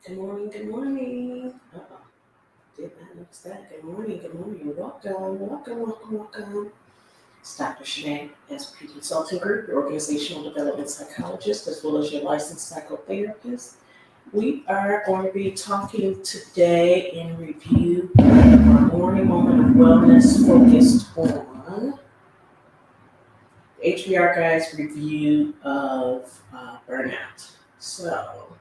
Good morning, good morning. Uh-oh, did not notice that. Good morning. Welcome. It's Dr. Shanae, SP Consulting Group, your organizational development psychologist, as well as your licensed psychotherapist. We are going to be talking today in review our morning moment of wellness focused on HPR guys review of burnout. So,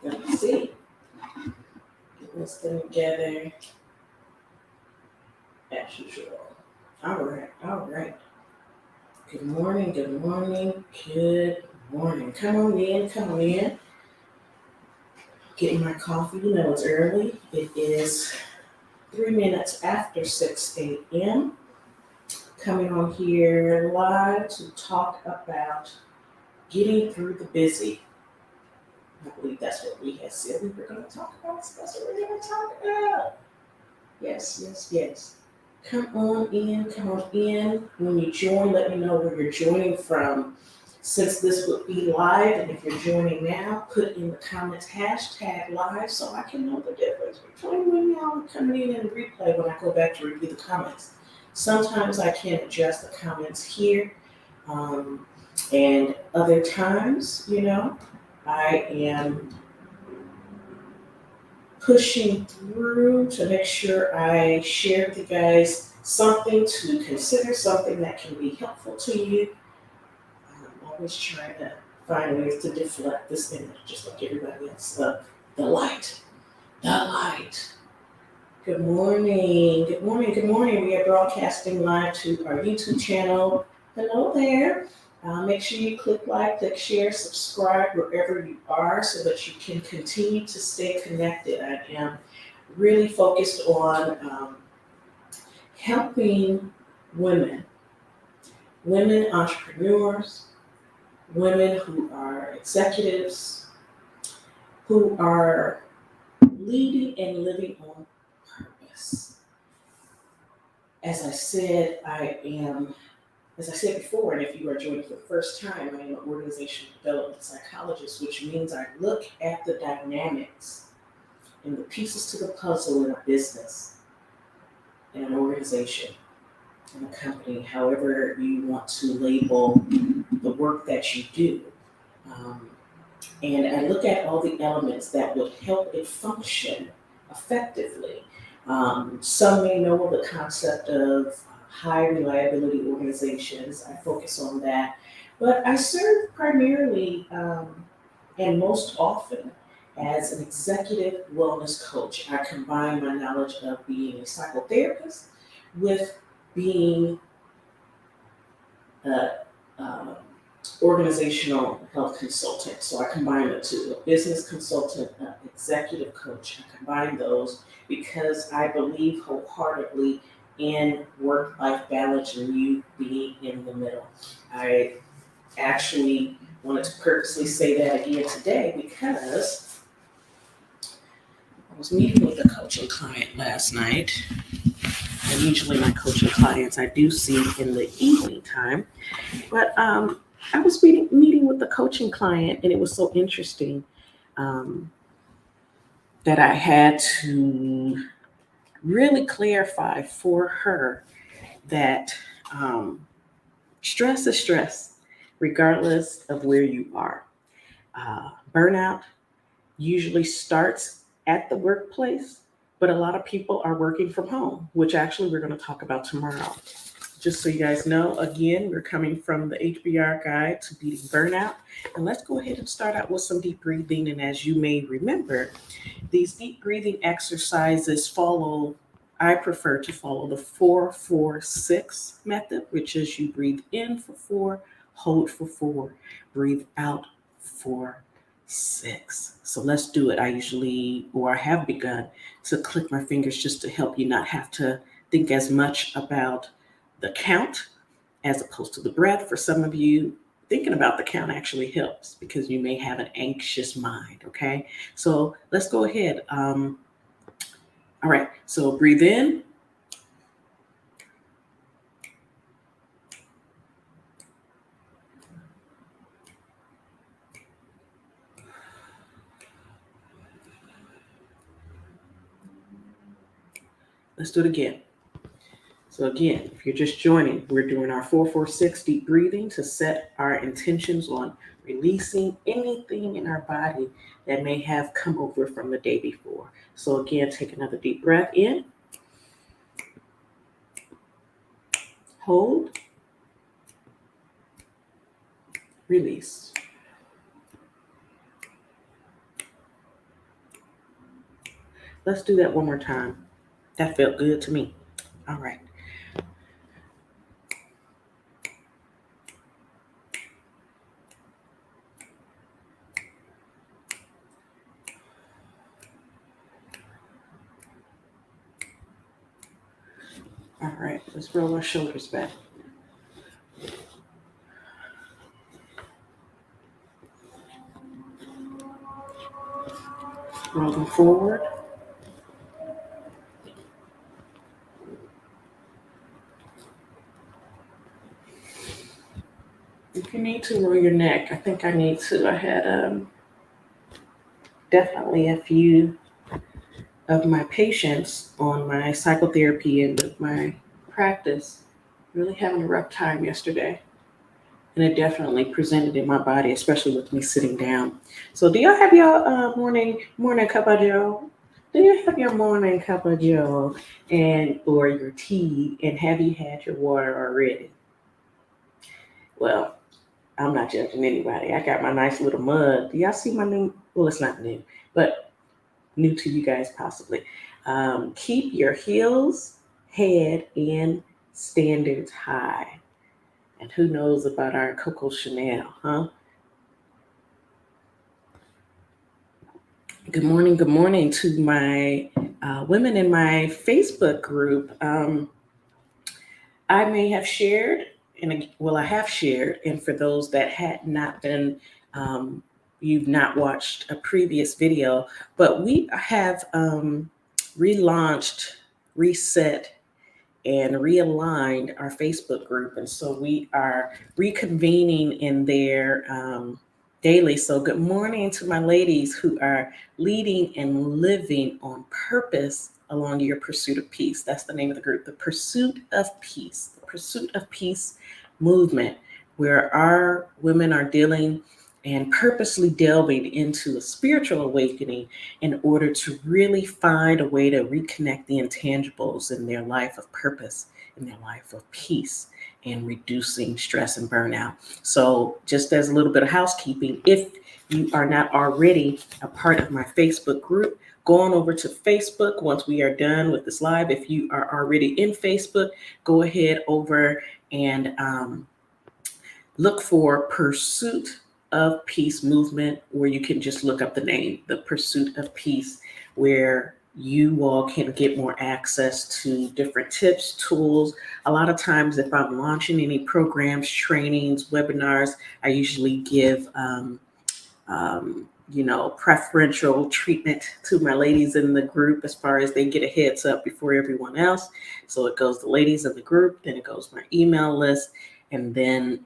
let's see. Get this thing together as usual. All right. Good morning. Come on in. Getting my coffee. You know it's early. It is 3 minutes after 6 a.m. Coming on here live to talk about getting through the busy. I believe that's what we had said we were going to talk about. So that's what we're going to talk about. Yes. Come on in. When you join, let me know where you're joining from. Since this would be live, and if you're joining now, put in the comments hashtag live so I can know the difference between when y'all are coming in and replay when I go back to review the comments. Sometimes I can adjust the comments here, and other times, I am pushing through to make sure I share with you guys something to consider, something that can be helpful to you. I'm always trying to find ways to deflect this image, just like everybody else. The light. Good morning. We are broadcasting live to our YouTube channel. Hello there. Make sure you click like, click share, subscribe wherever you are so that you can continue to stay connected. I am really focused on helping women entrepreneurs, women who are executives, who are leading and living on purpose. As I said before, and if you are joining for the first time, I am an organizational development psychologist, which means I look at the dynamics and the pieces to the puzzle in a business, in an organization, in a company, however you want to label the work that you do. And I look at all the elements that would help it function effectively. Some may know of the concept of high reliability organizations. I focus on that. But I serve primarily and most often as an executive wellness coach. I combine my knowledge of being a psychotherapist with being a organizational health consultant. So I combine the two, a business consultant, an executive coach. I combine those because I believe wholeheartedly in work-life balance and you being in the middle. I actually wanted to purposely say that again today because I was meeting with a coaching client last night. And usually my coaching clients I do see in the evening time. But I was meeting with the coaching client, and it was so interesting that I had to really clarify for her that stress is stress, regardless of where you are. Burnout usually starts at the workplace, but a lot of people are working from home, which actually we're going to talk about tomorrow. Just so you guys know, again, we're coming from the HBR guide to beating burnout. And let's go ahead and start out with some deep breathing. And as you may remember, these deep breathing exercises I prefer to follow the 4-4-6 method, which is you breathe in for 4, hold for 4, breathe out for 6. So let's do it. I have begun to click my fingers just to help you not have to think as much about the count as opposed to the breath. For some of you, thinking about the count actually helps because you may have an anxious mind, okay? So let's go ahead. All right, so breathe in. Let's do it again. So again, if you're just joining, we're doing our 446 deep breathing to set our intentions on releasing anything in our body that may have come over from the day before. So again, take another deep breath in, hold, release. Let's do that one more time. That felt good to me. All right. All right, let's roll our shoulders back. Roll them forward. If you need to roll your neck, I think I need to. I had definitely a few of my patients on my psychotherapy end of my practice really having a rough time yesterday. And it definitely presented in my body, especially with me sitting down. So, do y'all have your morning cup of Joe? Do you have your morning cup of Joe and or your tea? And have you had your water already? Well, I'm not judging anybody. I got my nice little mug. Do y'all see my new? Well, it's not new, but new to you guys possibly. Keep your heels, head, and standards high. And who knows about our Coco Chanel, huh? Good morning to my women in my Facebook group. I may have shared, I have shared, and for those that had not been, you've not watched a previous video, but we have relaunched, reset, and realigned our Facebook group. And so we are reconvening in there daily. So, good morning to my ladies who are leading and living on purpose along your pursuit of peace. That's the name of the group, the Pursuit of Peace, the Pursuit of Peace movement, where our women are dealing and purposely delving into a spiritual awakening in order to really find a way to reconnect the intangibles in their life of purpose, in their life of peace, and reducing stress and burnout. So, just as a little bit of housekeeping, if you are not already a part of my Facebook group, go on over to Facebook once we are done with this live. If you are already in Facebook, go ahead over and look for Pursuit of Peace Movement, or you can just look up the name, the Pursuit of Peace, where you all can get more access to different tips, tools. A lot of times, if I'm launching any programs, trainings, webinars, I usually give preferential treatment to my ladies in the group as far as they get a heads up before everyone else. So it goes the ladies in the group, then it goes my email list, and then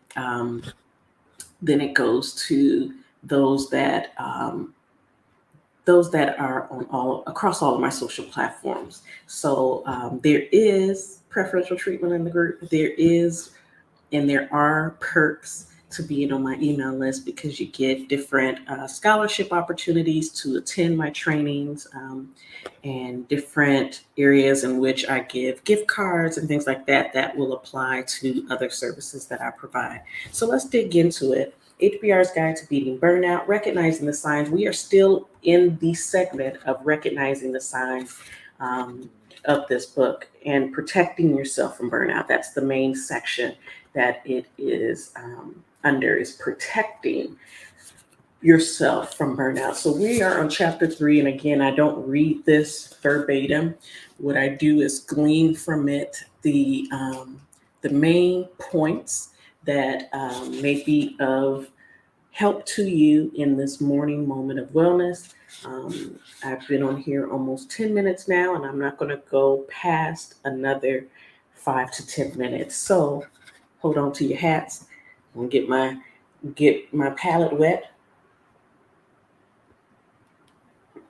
it goes to those that are on all across all of my social platforms. So there is preferential treatment in the group. There are perks to being on my email list because you get different scholarship opportunities to attend my trainings and different areas in which I give gift cards and things like that that will apply to other services that I provide. So let's dig into it. HPR's Guide to Beating Burnout, Recognizing the Signs. We are still in the segment of recognizing the signs of this book and protecting yourself from burnout. That's the main section that it is under, is protecting yourself from burnout. So we are on chapter 3, and again, I don't read this verbatim. What I do is glean from it the main points that may be of help to you in this morning moment of wellness. I've been on here almost 10 minutes now, and I'm not going to go past another 5 to 10 minutes. So hold on to your hats. I'm gonna get my palette wet,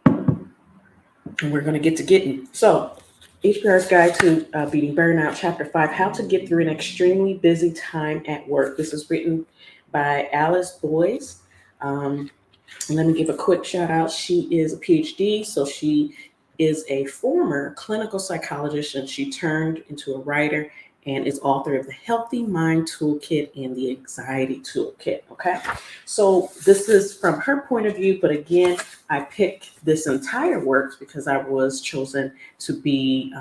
and we're going to get to getting. So HPR's Guide to Beating Burnout, Chapter 5, How to Get Through an Extremely Busy Time at Work. This is written by Alice Boyes. And let me give a quick shout out. She is a PhD, so she is a former clinical psychologist, and she turned into a writer and is author of the Healthy Mind Toolkit and the Anxiety Toolkit. Okay, so this is from her point of view, but again, I picked this entire work because I was chosen to be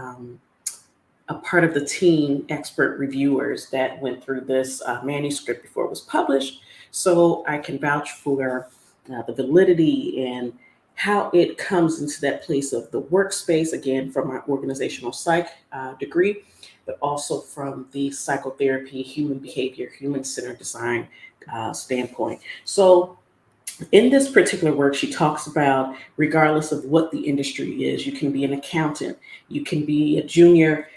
a part of the team expert reviewers that went through this manuscript before it was published, so I can vouch for the validity and how it comes into that place of the workspace, again, from my organizational psych degree, but also from the psychotherapy, human behavior, human-centered design standpoint. So in this particular work, she talks about regardless of what the industry is, you can be an accountant, you can be a junior,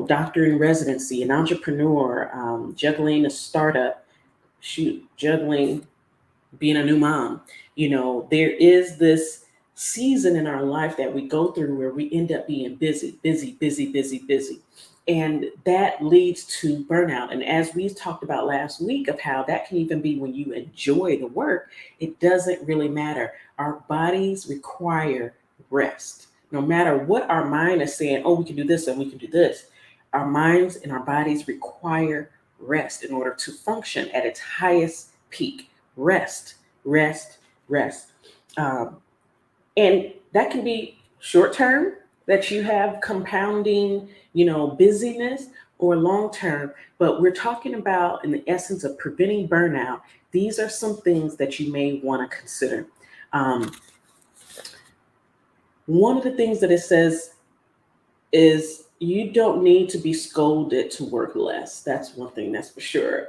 doctor in residency, an entrepreneur, juggling a startup, juggling being a new mom. There is this season in our life that we go through where we end up being busy, busy, busy, busy, busy. And that leads to burnout. And as we talked about last week, of how that can even be when you enjoy the work, it doesn't really matter. Our bodies require rest. No matter what our mind is saying, oh, we can do this and we can do this, our minds and our bodies require rest in order to function at its highest peak. Rest, rest, rest. Um, and that can be short term, that you have compounding, busyness, or long term. But we're talking about, in the essence of preventing burnout, these are some things that you may want to consider. Um, One of the things that it says is you don't need to be scolded to work less. That's one thing, that's for sure.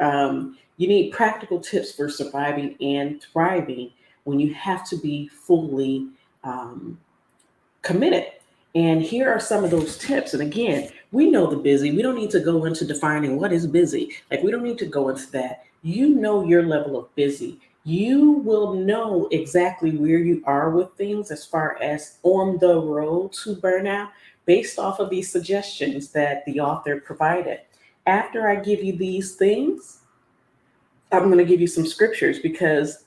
You need practical tips for surviving and thriving when you have to be fully um, committed. And here are some of those tips. And again, we know the busy. We don't need to go into defining what is busy. Like, we don't need to go into that. You know your level of busy. You will know exactly where you are with things as far as on the road to burnout based off of these suggestions that the author provided. After I give you these things, I'm going to give you some scriptures, because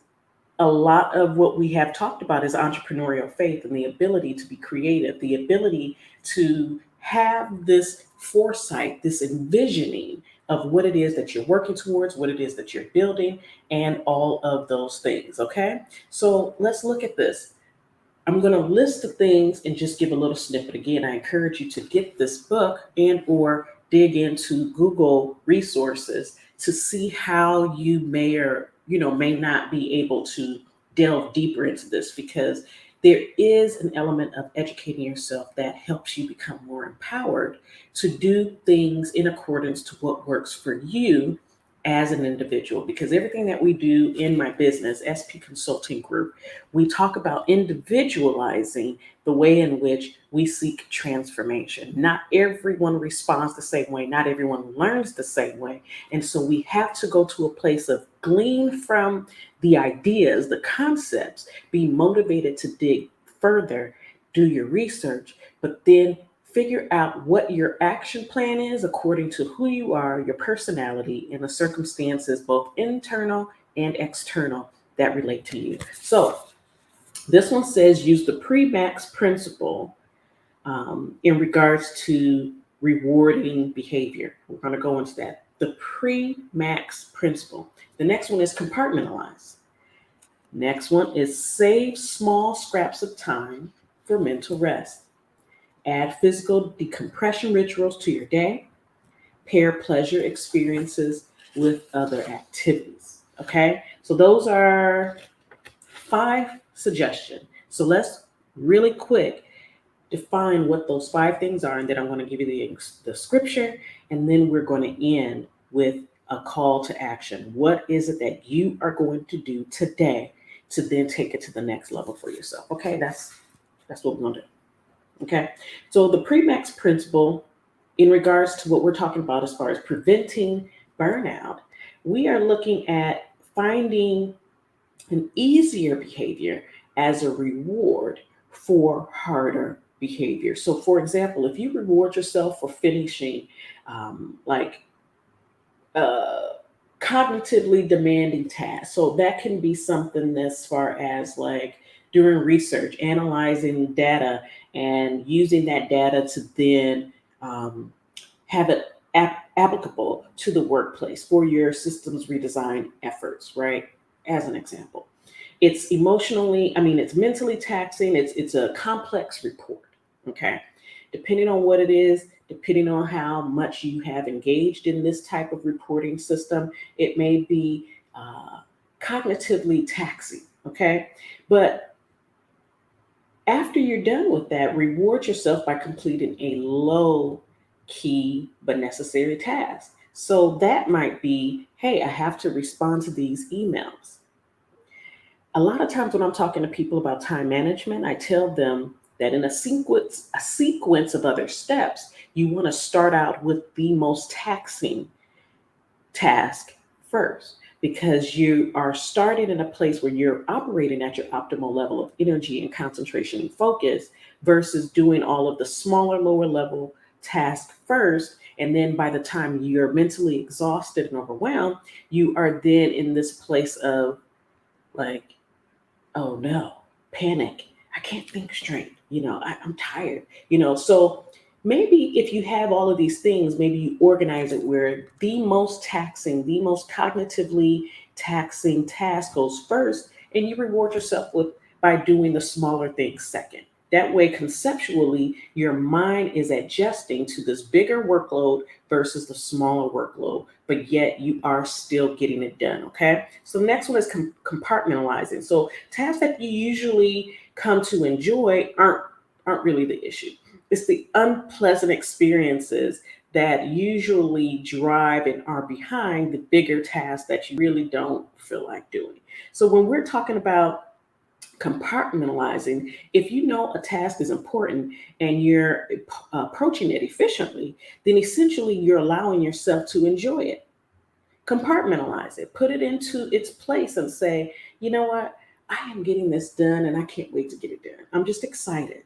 a lot of what we have talked about is entrepreneurial faith and the ability to be creative, the ability to have this foresight, this envisioning of what it is that you're working towards, what it is that you're building, and all of those things. Okay, so let's look at this. I'm going to list the things and just give a little snippet. Again, I encourage you to get this book and or dig into Google resources to see how you may or may not be able to delve deeper into this, because there is an element of educating yourself that helps you become more empowered to do things in accordance to what works for you as an individual. Because everything that we do in my business, SP Consulting Group, we talk about individualizing the way in which we seek transformation. Not everyone responds the same way, not everyone learns the same way. And so we have to go to a place of glean from the ideas, the concepts, be motivated to dig further, do your research, but then figure out what your action plan is according to who you are, your personality, and the circumstances, both internal and external, that relate to you. So this one says use the PreMax Principle in regards to rewarding behavior. We're going to go into that. The PreMax Principle. The next one is compartmentalize. Next one is save small scraps of time for mental rest. Add physical decompression rituals to your day. Pair pleasure experiences with other activities. Okay, so those are 5 suggestions. So let's really quick define what those 5 things are, and then I'm going to give you the scripture, and then we're going to end with a call to action. What is it that you are going to do today to then take it to the next level for yourself? Okay, that's what we're going to do. Okay, so the PreMax Principle, in regards to what we're talking about as far as preventing burnout, we are looking at finding an easier behavior as a reward for harder behavior. So, for example, if you reward yourself for finishing, like uh, cognitively demanding tasks, so that can be something as far as like doing research, analyzing data, and using that data to then um, have it applicable to the workplace for your systems redesign efforts, right? As an example, it's mentally taxing. It's a complex report. Okay. Depending on what it is, depending on how much you have engaged in this type of reporting system, it may be cognitively taxing. Okay. But after you're done with that, reward yourself by completing a low key but necessary task. So that might be, hey, I have to respond to these emails. A lot of times when I'm talking to people about time management, I tell them that in a sequence of other steps, you want to start out with the most taxing task first, because you are starting in a place where you're operating at your optimal level of energy and concentration and focus versus doing all of the smaller, lower level tasks first. And then by the time you're mentally exhausted and overwhelmed, you are then in this place of like, oh no, panic. I can't think straight. I'm tired. So maybe if you have all of these things, maybe you organize it where the most taxing, the most cognitively taxing task goes first, and you reward yourself with by doing the smaller things second. That way, conceptually, your mind is adjusting to this bigger workload versus the smaller workload, but yet you are still getting it done. Okay. So, the next one is compartmentalizing. So, tasks that you usually come to enjoy aren't really the issue. It's the unpleasant experiences that usually drive and are behind the bigger tasks that you really don't feel like doing. So when we're talking about compartmentalizing, if you know a task is important and you're approaching it efficiently, then essentially you're allowing yourself to enjoy it. Compartmentalize it, put it into its place and say, you know what? I am getting this done and I can't wait to get it done. I'm just excited.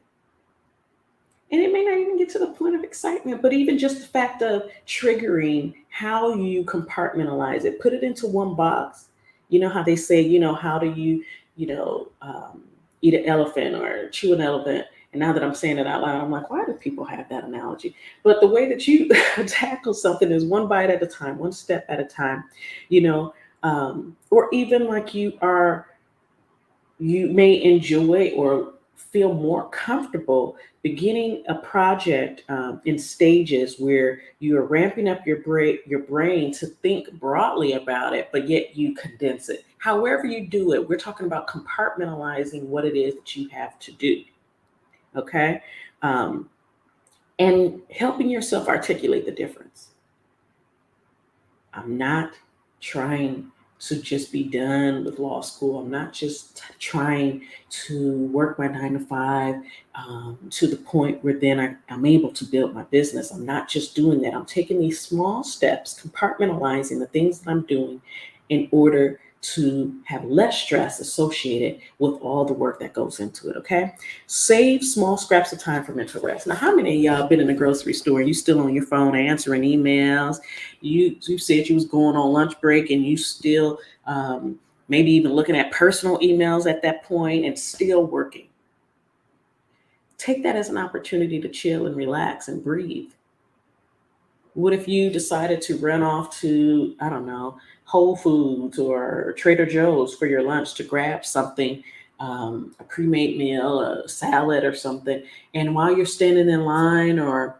And it may not even get to the point of excitement, but even just the fact of triggering how you compartmentalize it, put it into one box. You know how they say, how do you, you know, um, eat an elephant or chew an elephant? And now that I'm saying it out loud, I'm like, why do people have that analogy? But the way that you tackle something is one bite at a time, one step at a time, or even like you may enjoy or feel more comfortable beginning a project in stages where you are ramping up your brain to think broadly about it, but yet you condense it. However you do it, we're talking about compartmentalizing what it is that you have to do. Okay, um, and helping yourself articulate the difference. I'm not trying to just be done with law school. I'm not just trying to work my 9 to 5 to the point where then I'm able to build my business. I'm not just doing that. I'm taking these small steps, compartmentalizing the things that I'm doing in order to have less stress associated with all the work that goes into it. Okay. Save small scraps of time for mental rest. Now, how many of y'all been in the grocery store and you still on your phone answering emails? You said you was going on lunch break and you still maybe even looking at personal emails at that point and still working. Take that as an opportunity to chill and relax and breathe. What if you decided to run off to, I don't know, Whole Foods or Trader Joe's for your lunch to grab something, a pre-made meal, a salad or something, and while you're standing in line or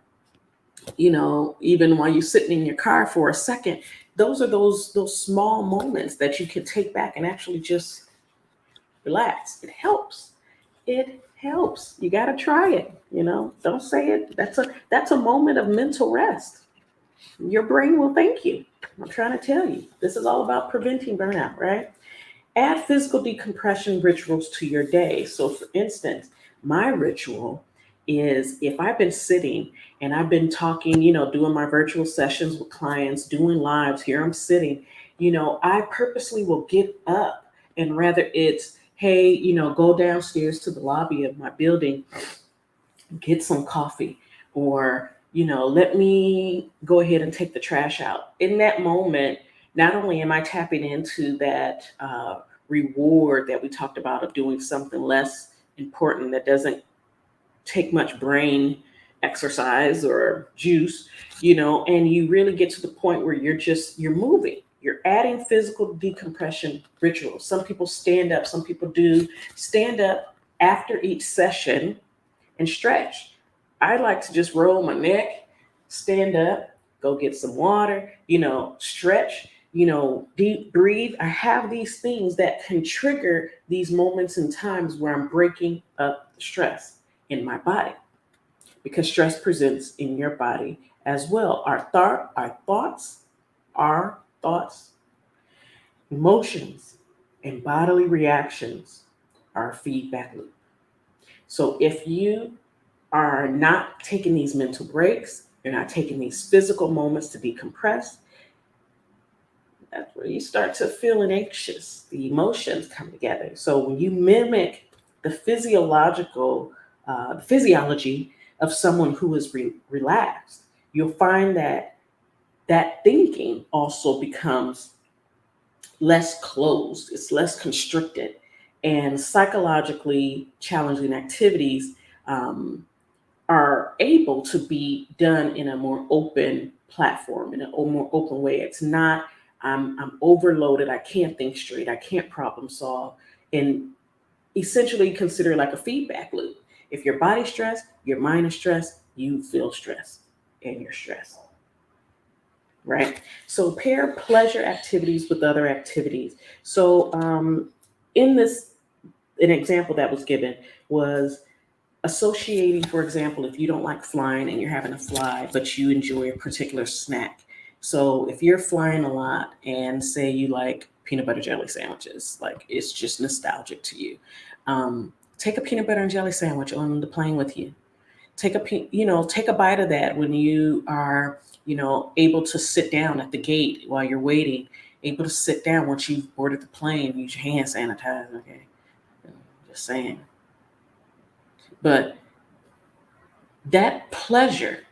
even while you're sitting in your car for a second, those are those small moments that you can take back and actually just relax. It helps. It helps. You got to try it. Don't say it. That's a moment of mental rest. Your brain will thank you. I'm trying to tell you. This is all about preventing burnout, right? Add physical decompression rituals to your day. So, for instance, my ritual is if I've been sitting and I've been talking, doing my virtual sessions with clients, doing lives, here I'm sitting, I purposely will get up, and rather it's, hey, go downstairs to the lobby of my building, get some coffee, or let me go ahead and take the trash out. In that moment, not only am I tapping into that reward that we talked about of doing something less important that doesn't take much brain exercise or juice, and you really get to the point where you're moving. You're adding physical decompression rituals. Some people stand up, some people do stand up after each session and stretch. I like to just roll my neck, stand up, go get some water, stretch, deep breathe. I have these things that can trigger these moments and times where I'm breaking up the stress in my body, because stress presents in your body as well. Our thoughts, emotions, and bodily reactions are a feedback loop. So if you are not taking these mental breaks, you're not taking these physical moments to decompress, that's where you start to feel anxious. The emotions come together. So when you mimic the physiology of someone who is relaxed, you'll find that that thinking also becomes less closed, it's less constricted, and psychologically challenging activities are able to be done in a more open platform, in a more open way. It's not, I'm overloaded, I can't think straight, I can't problem solve, and essentially consider it like a feedback loop. If your body's stressed, your mind is stressed, you feel stressed, and you're stressed. Right? So pair pleasure activities with other activities. So in this, an example that was given was associating, for example, if you don't like flying and you're having to fly, but you enjoy a particular snack. So if you're flying a lot and say you like peanut butter jelly sandwiches, like it's just nostalgic to you, take a peanut butter and jelly sandwich on the plane with you. Take a bite of that when you are, able to sit down at the gate while you're waiting, able to sit down once you've boarded the plane, use your hand sanitizer, okay? Just saying. But that pleasure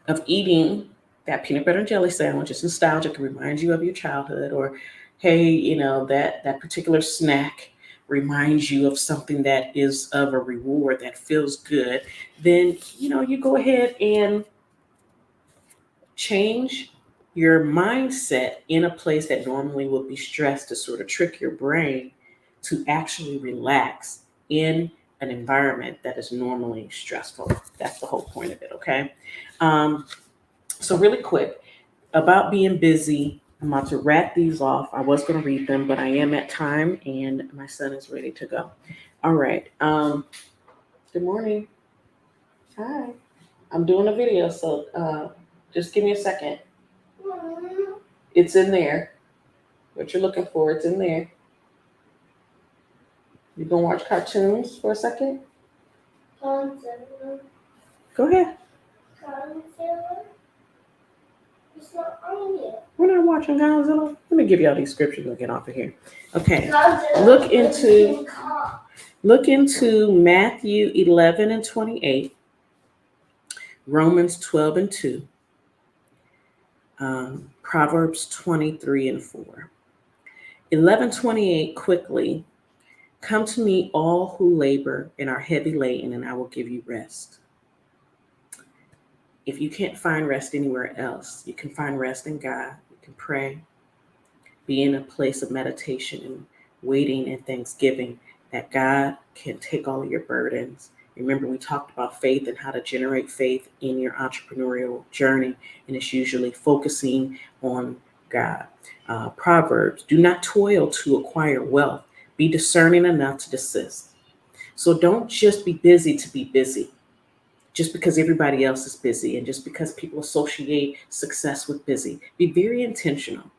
of eating that peanut butter and jelly sandwich is nostalgic. It reminds you of your childhood, or hey, that particular snack reminds you of something that is of a reward that feels good. Then you go ahead and change your mindset in a place that normally would be stressed, to sort of trick your brain to actually relax in an environment that is normally stressful. That's the whole point of it, okay? So really quick, about being busy, I'm about to wrap these off. I was going to read them, but I am at time and my son is ready to go. All right. Good morning. Hi. I'm doing a video, so just give me a second. It's in there. What you're looking for, it's in there. You gonna watch cartoons for a second? Go ahead. It's not on yet. We're not watching Godzilla. Let me give y'all these scriptures and get off of here. Okay. Look into Matthew 11 and 28, Romans 12 and 2, Proverbs 23 and 4. 11:28 quickly. Come to me, all who labor and are heavy laden, and I will give you rest. If you can't find rest anywhere else, you can find rest in God. You can pray, be in a place of meditation and waiting and thanksgiving that God can take all of your burdens. Remember, we talked about faith and how to generate faith in your entrepreneurial journey, and it's usually focusing on God. Proverbs, do not toil to acquire wealth. Be discerning enough to desist. So don't just be busy to be busy, just because everybody else is busy and just because people associate success with busy. Be very intentional.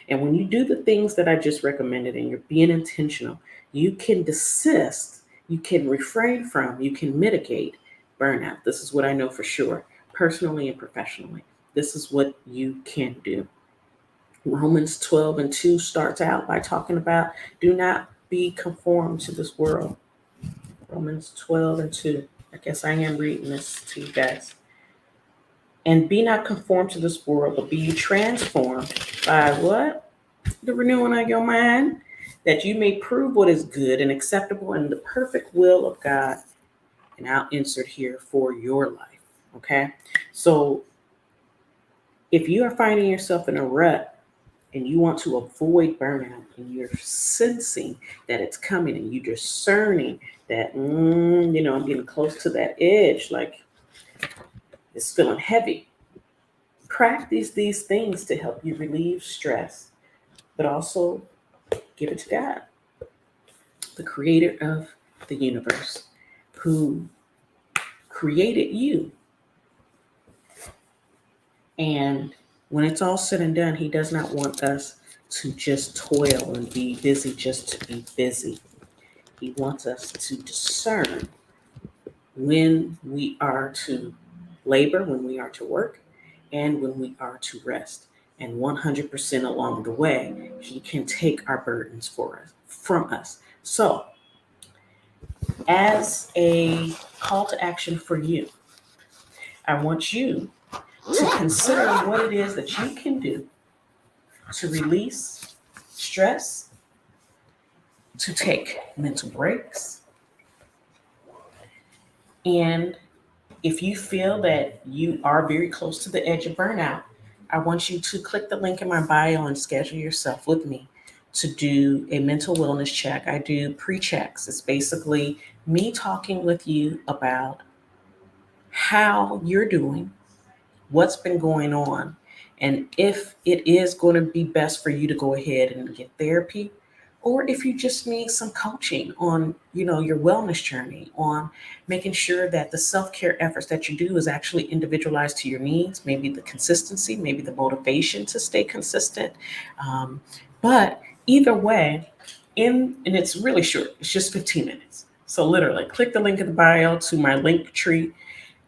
And when you do the things that I just recommended and you're being intentional, you can desist, you can refrain from, you can mitigate burnout. This is what I know for sure, personally and professionally. This is what you can do. Romans 12 and 2 starts out by talking about do not be conformed to this world. Romans 12 and 2. I guess I am reading this to you guys. And be not conformed to this world, but be ye transformed by what? The renewing of your mind, that you may prove what is good and acceptable and the perfect will of God. And I'll insert here for your life. Okay. So if you are finding yourself in a rut and you want to avoid burnout and you're sensing that it's coming and you're discerning that, I'm getting close to that edge, like it's feeling heavy. Practice these things to help you relieve stress, but also give it to God, the creator of the universe, who created you. And when it's all said and done, he does not want us to just toil and be busy just to be busy. He wants us to discern when we are to labor, when we are to work, and when we are to rest. And 100% along the way, he can take our burdens from us. So, as a call to action for you, I want you to consider what it is that you can do to release stress, to take mental breaks, and if you feel that you are very close to the edge of burnout, I want you to click the link in my bio and schedule yourself with me to do a mental wellness check. I do pre-checks. It's basically me talking with you about how you're doing, what's been going on, and if it is going to be best for you to go ahead and get therapy, or if you just need some coaching on, your wellness journey, on making sure that the self-care efforts that you do is actually individualized to your needs, maybe the consistency, maybe the motivation to stay consistent. But either way, and it's really short, it's just 15 minutes. So literally click the link in the bio to my link tree.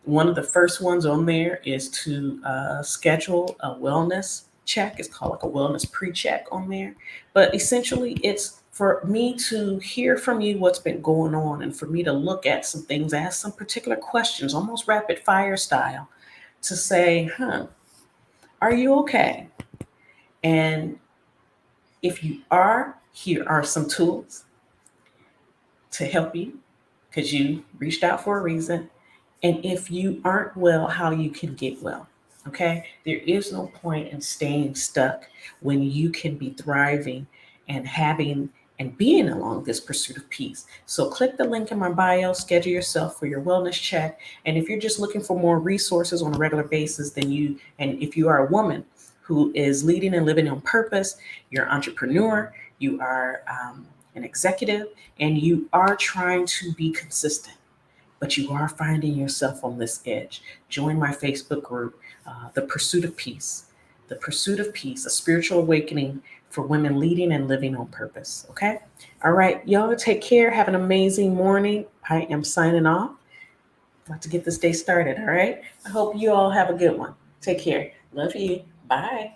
One of the first ones on there is to schedule a wellness check. It's called like a wellness pre-check on there. But essentially, it's for me to hear from you what's been going on and for me to look at some things, ask some particular questions, almost rapid fire style, to say, are you okay? And if you are, here are some tools to help you because you reached out for a reason. And if you aren't well, how you can get well. Okay. There is no point in staying stuck when you can be thriving and having and being along this pursuit of peace. So click the link in my bio, schedule yourself for your wellness check. And if you're just looking for more resources on a regular basis, and if you are a woman who is leading and living on purpose, you're an entrepreneur, you are an executive, and you are trying to be consistent, but you are finding yourself on this edge, join my Facebook group, The Pursuit of Peace. The Pursuit of Peace, a spiritual awakening for women leading and living on purpose. Okay? All right, y'all take care. Have an amazing morning. I am signing off. About to get this day started. All right? I hope you all have a good one. Take care. Love you. Bye.